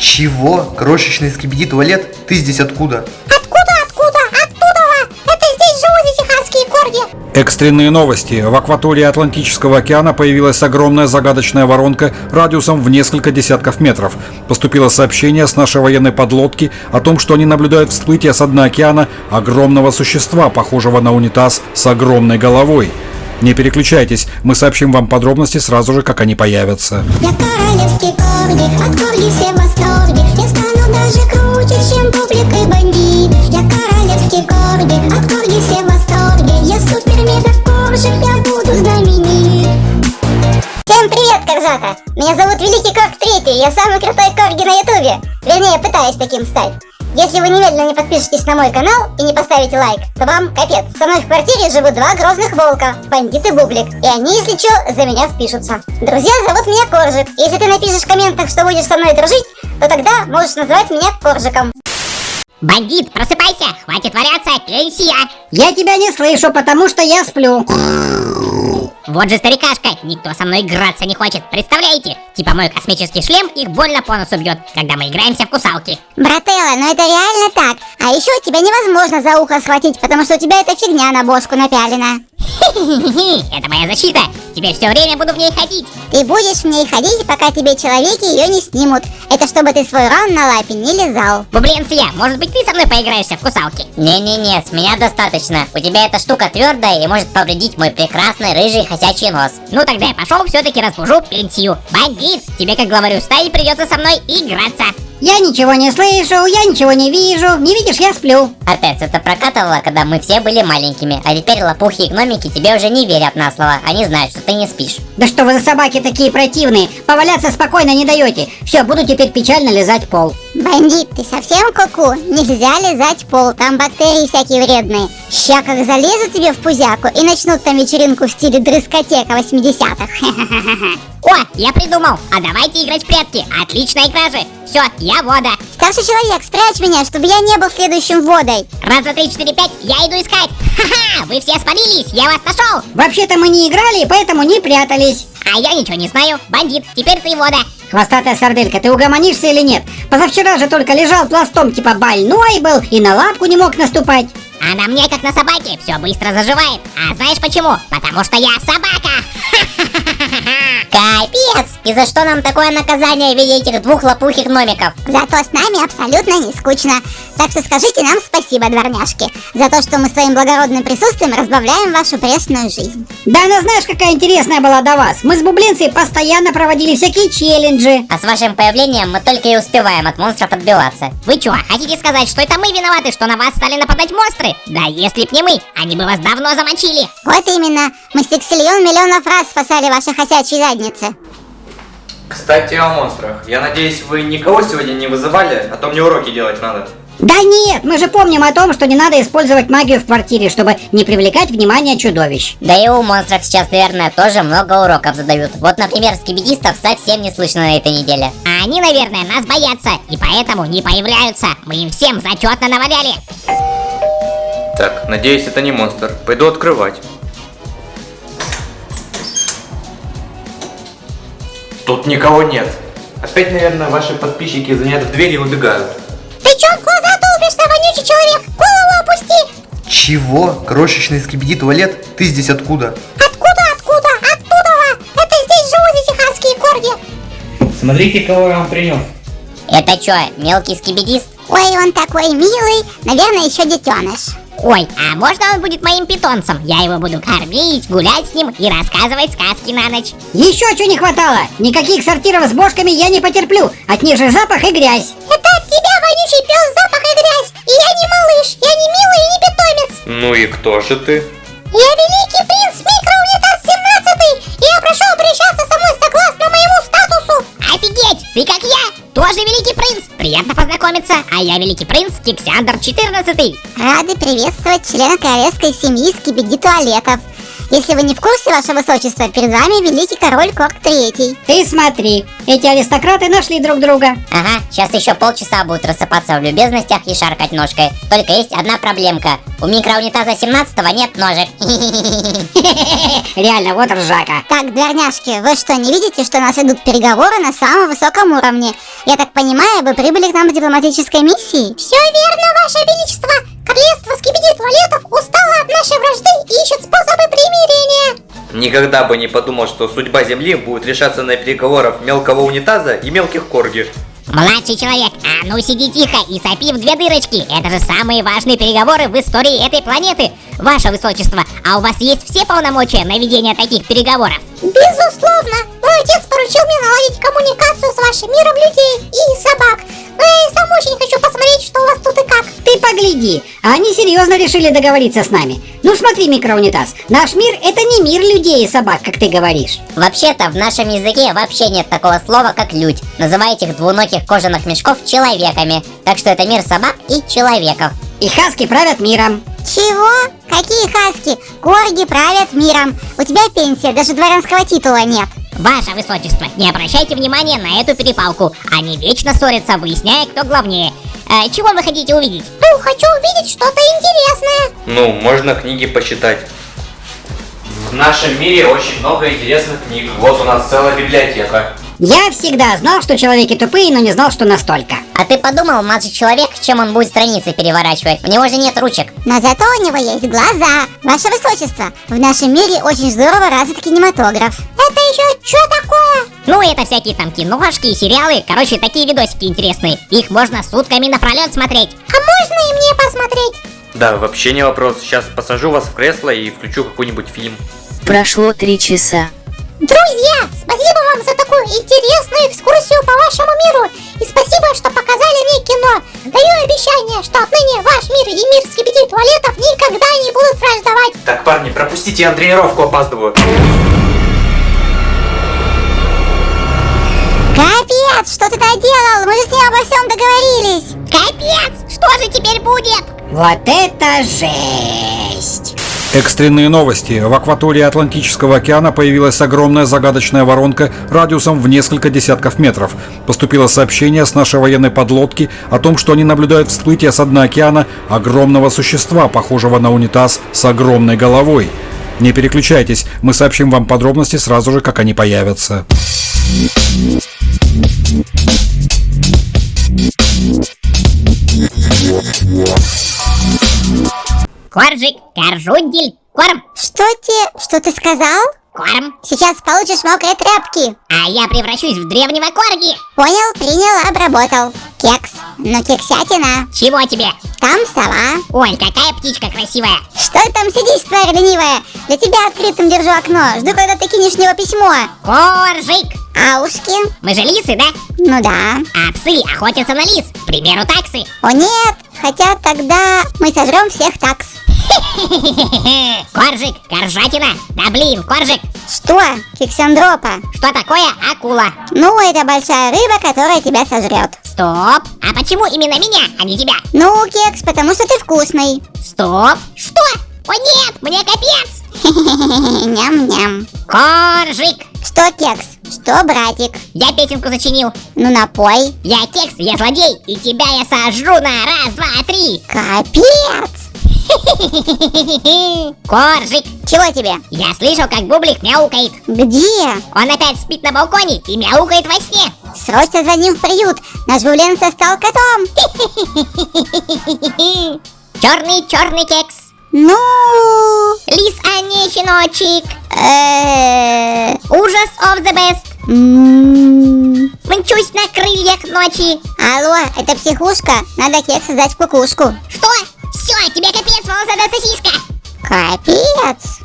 Чего? Крошечный скибиди туалет? Ты здесь откуда? Оттуда! Это здесь живут эти техасские корги! Экстренные новости. В акватории Атлантического океана появилась огромная загадочная воронка радиусом в несколько десятков метров. Поступило сообщение с нашей военной подлодки о том, что они наблюдают всплытие со дна океана огромного существа, похожего на унитаз с огромной головой. Не переключайтесь, мы сообщим вам подробности сразу же, как они появятся. Я королевский корги, от корги все в восторге. Я стану даже круче, чем публика и бандит. Я королевский корги, от корги все в восторге. Я супер-мега-коржик, я буду знаменит. Всем привет, Коржата! Меня зовут Великий Корг Третий, я самый крутой корги на ютубе. Вернее, пытаюсь таким стать. Если вы немедленно не подпишетесь на мой канал и не поставите лайк, то вам капец. Со мной в квартире живут два грозных волка, Бандит и Бублик. И они, если что, за меня впишутся. Друзья зовут меня Коржик. Если ты напишешь в комментах, что будешь со мной дружить, то тогда можешь называть меня Коржиком. Бандит, просыпайся! Хватит валяться, пенсия! Я тебя не слышу, потому что я сплю. Вот же старикашка, никто со мной играться не хочет, представляете? Типа мой космический шлем их больно по носу бьет, когда мы играемся в кусалки. Брателло, ну это реально так. А еще тебя невозможно за ухо схватить, потому что у тебя эта фигня на бошку напялена. Это моя защита, теперь все время буду в ней ходить. Ты будешь в ней ходить, пока тебе человеки ее не снимут. Это чтобы ты свой ран на лапе не лизал. Бубленция, может быть ты со мной поиграешься в кусалки? Не-не-не, с меня достаточно. У тебя эта штука твердая и может повредить мой прекрасный рыжий хосячий нос. Ну тогда я пошел, все-таки разбужу пенсию. Бандит, тебе как главарю стаи придется со мной играться. Я ничего не слышу, я ничего не вижу. Не видишь, я сплю. Отец, это прокатывало, когда мы все были маленькими. А теперь лопухи и гномики тебе уже не верят на слово. Они знают, что ты не спишь. Да что вы за собаки такие противные? Поваляться спокойно не даете. Все, буду теперь печально лизать пол. Бандит, ты совсем куку? Нельзя лизать пол, там бактерии всякие вредные. Ща как залезу тебе в пузяку и начнут там вечеринку в стиле дрыскотека 80-х. О, я придумал, а давайте играть в прятки. Отличная игра же. Все, я вода. Старший человек, спрячь меня, чтобы я не был следующим водой. Раз, два, три, четыре, пять, я иду искать. Ха-ха, вы все спалились, я вас нашел. Вообще-то мы не играли, поэтому не прятались. А я ничего не знаю. Бандит, теперь ты вода. Хвостатая сарделька, ты угомонишься или нет? Позавчера же только лежал пластом, типа больной был и на лапку не мог наступать. А на мне, как на собаке, все быстро заживает. А знаешь почему? Потому что я собака. Капец! И за что нам такое наказание в виде этих двух лопухих гномиков? Зато с нами абсолютно не скучно. Так что скажите нам спасибо, дворняжки, за то, что мы своим благородным присутствием разбавляем вашу пресную жизнь. Да она знаешь, какая интересная была до вас. Мы с Бубленцей постоянно проводили всякие челленджи. А с вашим появлением мы только и успеваем от монстров отбиваться. Вы чё, хотите сказать, что это мы виноваты, что на вас стали нападать монстры? Да если б не мы, они бы вас давно замочили. Вот именно, мы сексиллион миллионов раз спасали ваши хосячьи задницы. Кстати, о монстрах. Я надеюсь, вы никого сегодня не вызывали, а то мне уроки делать надо. Да нет, мы же помним о том, что не надо использовать магию в квартире, чтобы не привлекать внимание чудовищ. Да и у монстров сейчас, наверное, тоже много уроков задают. Вот, например, скибидистов совсем не слышно на этой неделе. А они, наверное, нас боятся и поэтому не появляются. Мы им всем зачетно наваляли. Так, надеюсь, это не монстр. Пойду открывать. Тут никого нет. Опять, наверное, ваши подписчики звонят в дверь и убегают. Ты чё глаза долбишься, вонючий человек? Голову опусти! Чего? Крошечный скибиди туалет? Ты здесь откуда? Оттуда! Это здесь живут эти техасские корги! Смотрите, кого я вам принес. Это чё, мелкий скибидист? Ой, он такой милый, наверное, еще детеныш. Ой, а можно он будет моим питомцем? Я его буду кормить, гулять с ним и рассказывать сказки на ночь. Еще чего не хватало. Никаких сортиров с бошками я не потерплю. От них же запах и грязь. Это от тебя, вонючий пес, запах и грязь! И я не малыш, я не милый и не питомец! Ну и кто же ты? Я великий принц Микроунитаз 17, и я прошу обращаться со мной согласно моему статусу! Офигеть, ты как я, тоже великий принц. Приятно познакомиться, а я великий принц Киксандр 14. Рады приветствовать члена королевской семьи Скибиди Туалетов. Если вы не в курсе, ваше высочество, перед вами великий король Корг III. Ты смотри, эти аристократы нашли друг друга. Ага, сейчас еще полчаса будут рассыпаться в любезностях и шаркать ножкой. Только есть одна проблемка. У микроунитаза 17-го нет ножек. Реально, вот ржака. Так, дворняжки, вы что, не видите, что у нас идут переговоры на самом высоком уровне? Я так понимаю, вы прибыли к нам с дипломатической миссией? Все верно, ваше величество! Королевство Скибиди Туалетов устало от нашей вражды и ищет способы примирения. Никогда бы не подумал, что судьба Земли будет решаться на переговорах мелкого унитаза и мелких корги. Младший человек, а ну сиди тихо и сопи в 2 дырочки. Это же самые важные переговоры в истории этой планеты. Ваше высочество, а у вас есть все полномочия на ведение таких переговоров? Безусловно, мой отец поручил мне наладить коммуникацию с вашим миром людей и собак. Но я и сам очень хочу посмотреть, что у вас тут и как. Ты погляди, они серьезно решили договориться с нами. Ну смотри, микроунитаз, наш мир это не мир людей и собак, как ты говоришь. Вообще-то в нашем языке вообще нет такого слова, как людь. Называй этих двуногих кожаных мешков человеками. Так что это мир собак и человеков. И хаски правят миром. Чего? Какие хаски? Корги правят миром. У тебя пенсия, даже дворянского титула нет. Ваше высочество, не обращайте внимания на эту перепалку. Они вечно ссорятся, выясняя, кто главнее. Чего вы хотите увидеть? Ну, хочу увидеть что-то интересное. Ну, можно книги почитать. В нашем мире очень много интересных книг. Вот у нас целая библиотека. Я всегда знал, что человеки тупые, но не знал, что настолько. А ты подумал, младший человек, чем он будет страницы переворачивать? У него же нет ручек. Но зато у него есть глаза. Ваше высочество, в нашем мире очень здорово развит кинематограф. Это еще что такое? Ну, это всякие там киношки и сериалы. Короче, такие видосики интересные. Их можно сутками напролет смотреть. А можно и мне посмотреть? Да, вообще не вопрос. Сейчас посажу вас в кресло и включу какой-нибудь фильм. Прошло 3 часа. Друзья, спасибо вам за такую интересную экскурсию по вашему миру. И спасибо, что показали мне кино. Даю обещание, что отныне ваш мир и мир Скибиди Туалетов никогда не будут враждовать. Так, парни, пропустите, я на тренировку опаздываю. Капец, что ты наделал? Мы же с ним обо всем договорились. Капец, что же теперь будет? Вот это жесть! Экстренные новости. В акватории Атлантического океана появилась огромная загадочная воронка радиусом в несколько десятков метров. Поступило сообщение с нашей военной подлодки о том, что они наблюдают всплытие с дна океана огромного существа, похожего на унитаз с огромной головой. Не переключайтесь, мы сообщим вам подробности сразу же, как они появятся. Коржик, коржундель, корм, Что ты сказал? корм. Сейчас получишь мокрые тряпки. А я превращусь в древнего корги. Понял, принял, обработал. Кекс, ну кексятина. Чего тебе? Там сова. Ой, какая птичка красивая. Что ты там сидишь, тварь ленивая? Для тебя открытым держу окно. Жду, когда ты кинешь в него письмо. Коржик. А ушки? Мы же лисы, да? Ну да. А псы охотятся на лис. К примеру, таксы. О нет, хотя тогда мы сожрем всех такс. Коржик, коржатина. Да блин, коржик. Что? Кександропа. Что такое акула? Ну, это большая рыба, которая тебя сожрет. Стоп. А почему именно меня, а не тебя? Ну, кекс, потому что ты вкусный. Стоп. Что? О нет, мне капец. Ням-ням. Коржик. Что, кекс? Что, братик? Я песенку сочинил. Ну, напой. Я кекс, я злодей, и тебя я сожру на 1, 2, 3. Капец! Коржик. Чего тебе? Я слышал, как Бублик мяукает. Где? Он опять спит на балконе и мяукает во сне. Срочно за ним в приют. Наш Бубленца стал котом. Черный кекс. Ну... Лис, а не щеночек. Ужас of the best. Мчусь на крыльях ночи. Алло, это психушка. Надо кекса сдать в кукушку. Что? Все, тебе капец, волосатая сосиска. Капец.